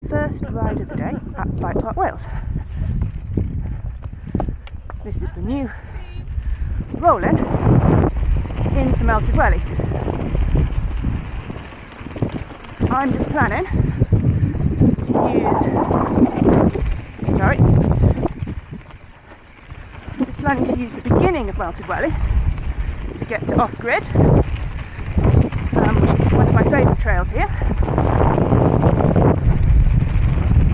first ride of the day at BikePark Wales. This is the new roll-in into Melted Welly. I'm just planning to use the beginning of Melted Welly to get to off-grid, which is one of my favourite trails here.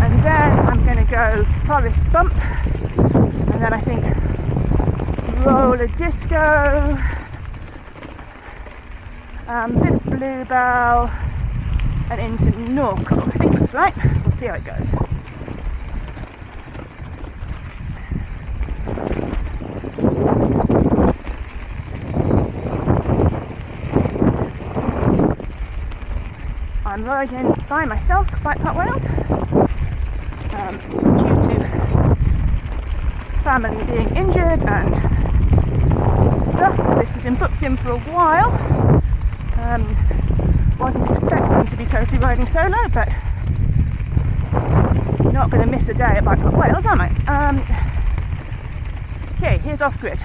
And then I'm going to go Fforest Bump, and then I think roller disco, bit of Blue Belle, and into Norkle. I think that's right. We'll see how it goes. I'm riding by myself at BikePark Wales due to family being injured and stuff. This has been booked in for a while. Wasn't expecting to be totally riding solo, but not going to miss a day at BikePark Wales, am I? Okay, here's off-grid.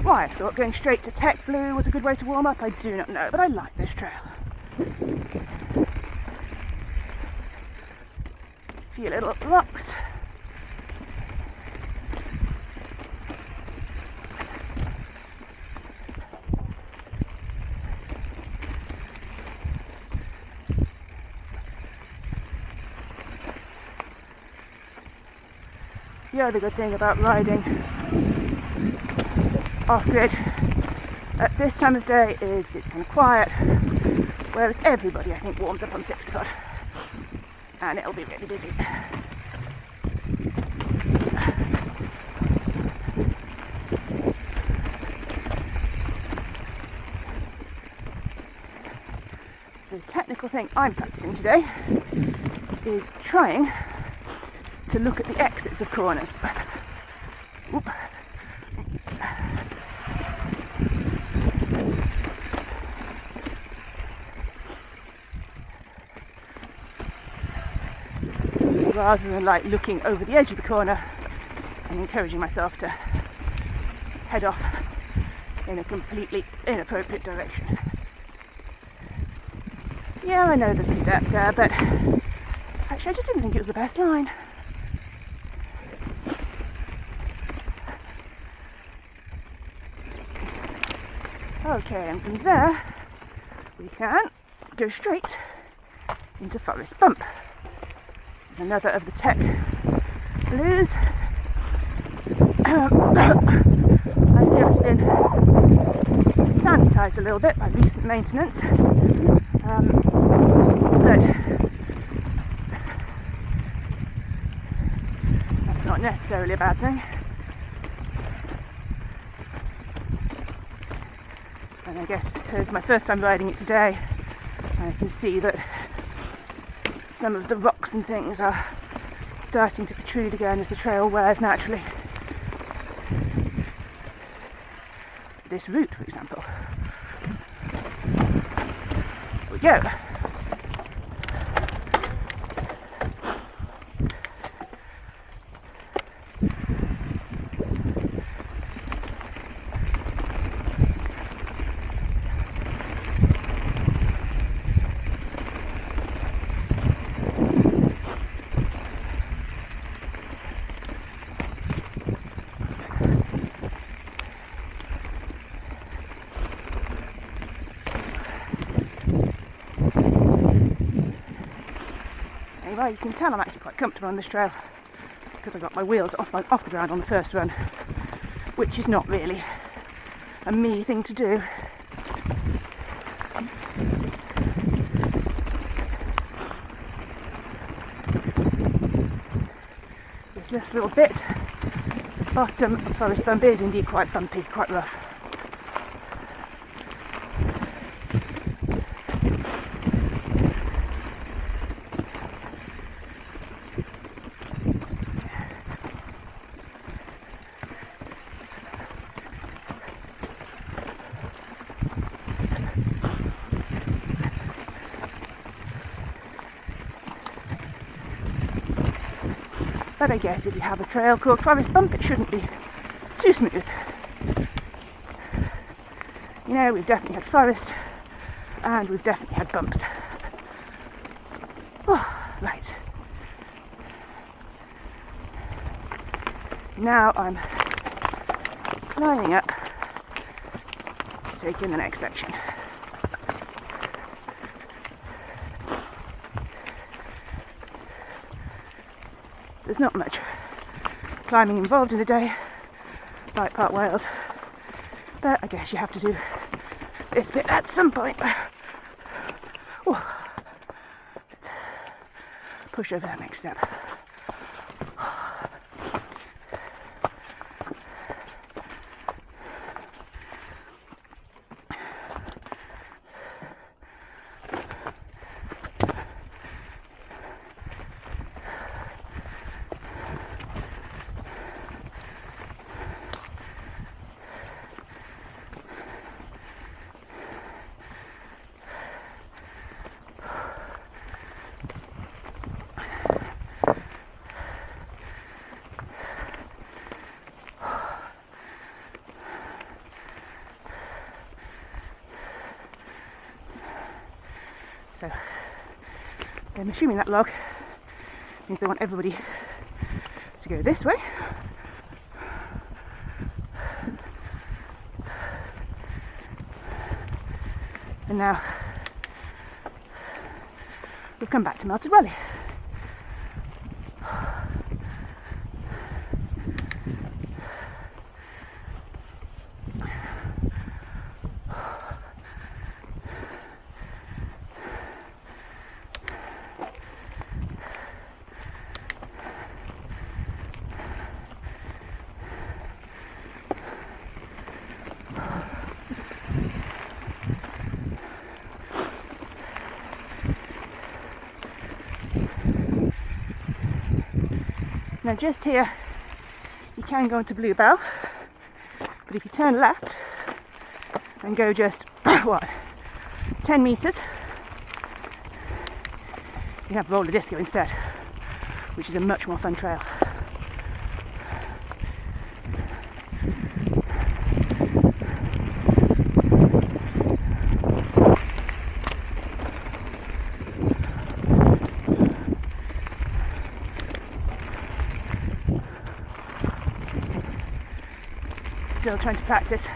Why I thought going straight to Tech Blue was a good way to warm up, I do not know, but I like this trail. A few little rocks. The other good thing about riding off-grid at this time of day is it's kind of quiet, whereas everybody I think warms up on 6 o'clock and it'll be really busy. The technical thing I'm practicing today is trying to look at the exits of corners. Oop. Rather than like looking over the edge of the corner and encouraging myself to head off in a completely inappropriate direction. Yeah, I know there's a step there, but actually I just didn't think it was the best line. Okay, and from there we can go straight into Fforest Bump. This is another of the Tech Blues. I hear it's been sanitised a little bit by recent maintenance, but that's not necessarily a bad thing. And I guess it's my first time riding it today, and I can see that some of the rocks and things are starting to protrude again as the trail wears naturally. This route, for example. Here we go. Well, you can tell I'm actually quite comfortable on this trail because I got my wheels off the ground on the first run, which is not really a me thing to do. This little bit, the bottom of Fforest Bump is indeed quite bumpy, quite rough. But I guess if you have a trail called Fforest Bump, it shouldn't be too smooth. You know, we've definitely had forest and we've definitely had bumps. Oh, right. Now I'm climbing up to take in the next section. There's not much climbing involved in a day, BikePark Wales, but I guess you have to do this bit at some point. Oh, let's push over that next step. So I'm assuming that log means they want everybody to go this way. And now we've come back to Melted Welly. Now just here you can go into Blue Belle, but if you turn left and go just 10 metres, you have roller disco instead, which is a much more fun trail. Still trying to practice.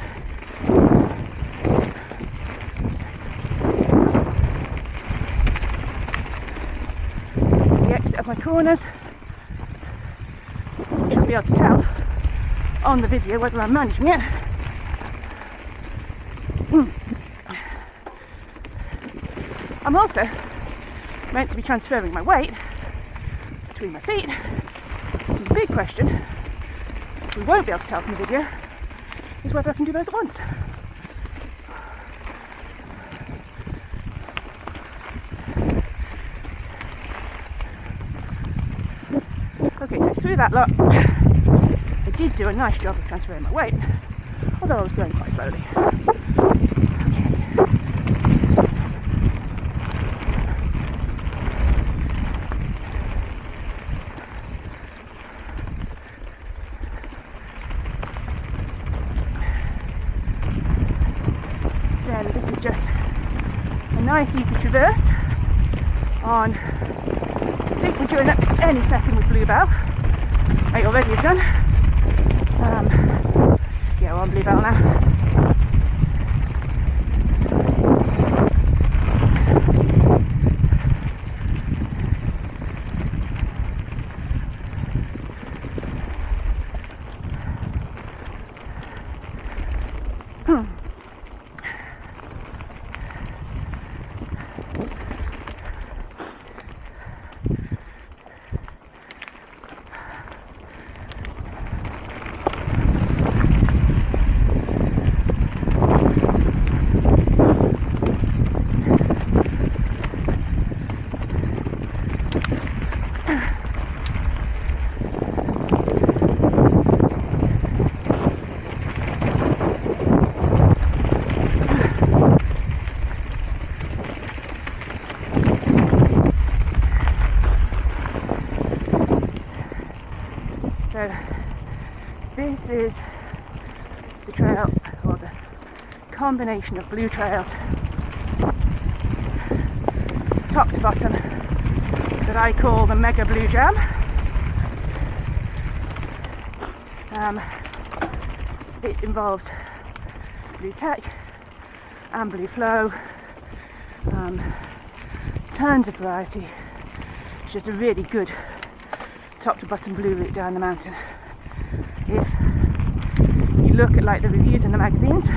The exit of my corners. You should be able to tell on the video whether I'm managing it. I'm also meant to be transferring my weight between my feet. And the big question, we won't be able to tell from the video, is whether I can do both at once. Okay, so through that lot, I did do a nice job of transferring my weight, although I was going quite slowly. This is just a nice easy traverse on, I think we're joining up any second with Blue Belle. I already have done. Yeah, we're on Blue Belle now. So this is the trail, or the combination of blue trails, top to bottom, that I call the Mega Blue Jam. It involves blue tech and blue flow, tons of variety. It's just a really good top to bottom blue route down the mountain. If you look at like the reviews in the magazines,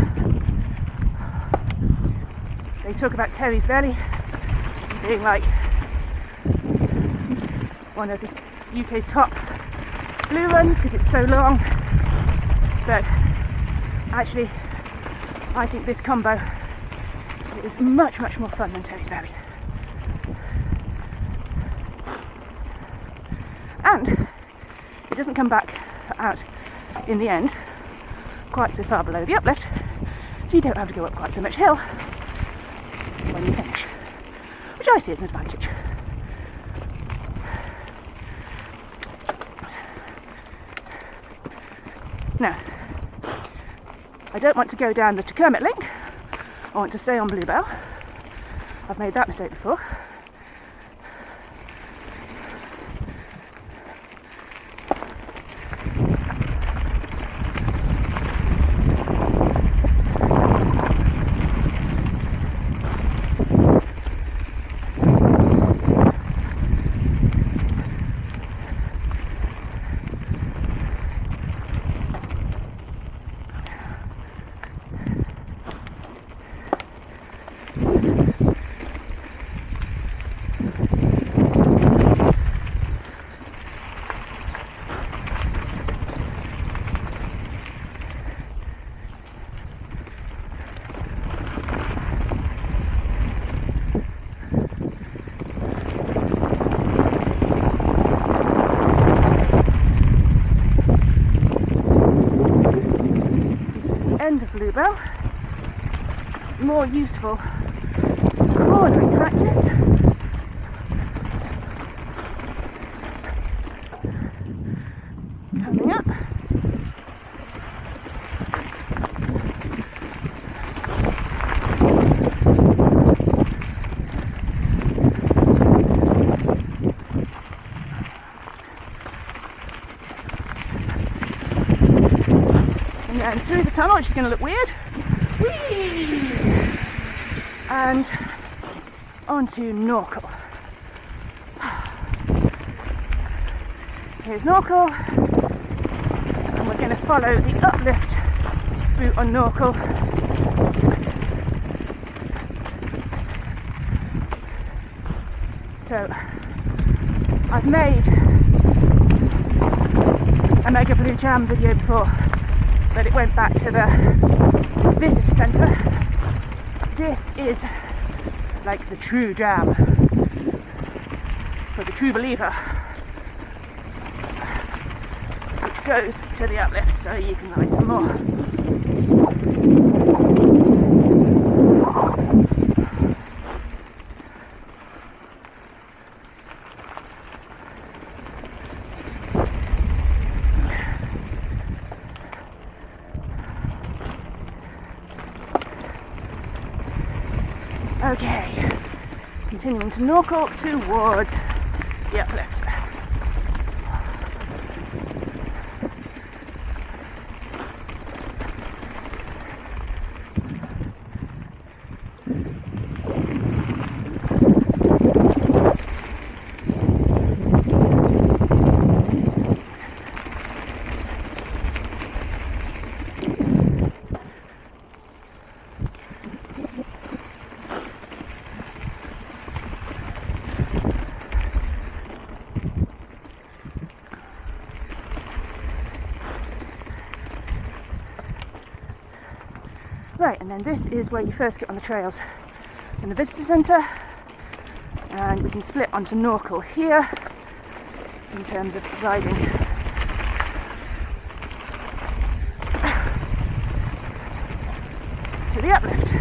they talk about Terry's Valley as being like one of the UK's top blue runs because it's so long, but actually I think this combo is much more fun than Terry's Valley. And it doesn't come back out in the end quite so far below the uplift, so you don't have to go up quite so much hill when you finish, which I see as an advantage. Now, I don't want to go down the Kermit link, I want to stay on Blue Belle. I've made that mistake before. End of Blue Belle, more useful cornering practice. Coming up. And through the tunnel, which is going to look weird. Whee! And onto Norkle. Here's Norkle, and we're going to follow the uplift route on Norkle. So I've made a Mega Blue Jam video before, but it went back to the visitor centre. This is like the true jam for the true believer, which goes to the uplift, so you can ride some more. Okay, continuing to Norkle towards the uplift. Right, and then this is where you first get on the trails in the visitor centre, and we can split onto Norkle here in terms of riding. To the uplift.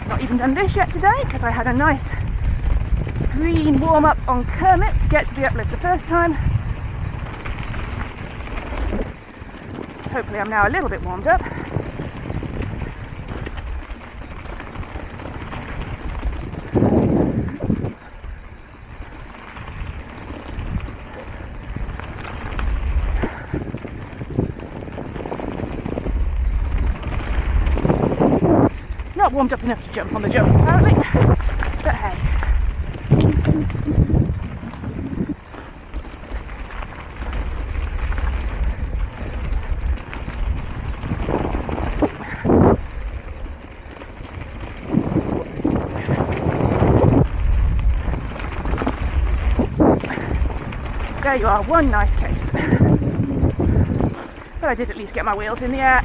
Not even done this yet today because I had a nice green warm up on Kermit to get to the uplift the first time, Hopefully I'm now a little bit warmed up. Not warmed up enough to jump on the jumps apparently, but hey. There you are, one nice case. But I did at least get my wheels in the air.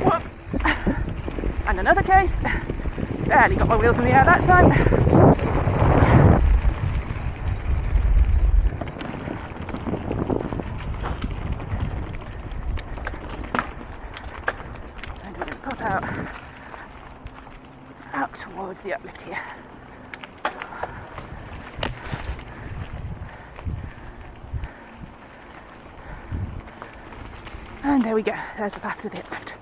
Whoop. And another case. Barely got my wheels in the air that time. And we're going to pop out towards the uplift here. And there we go, there's the path to the uplift.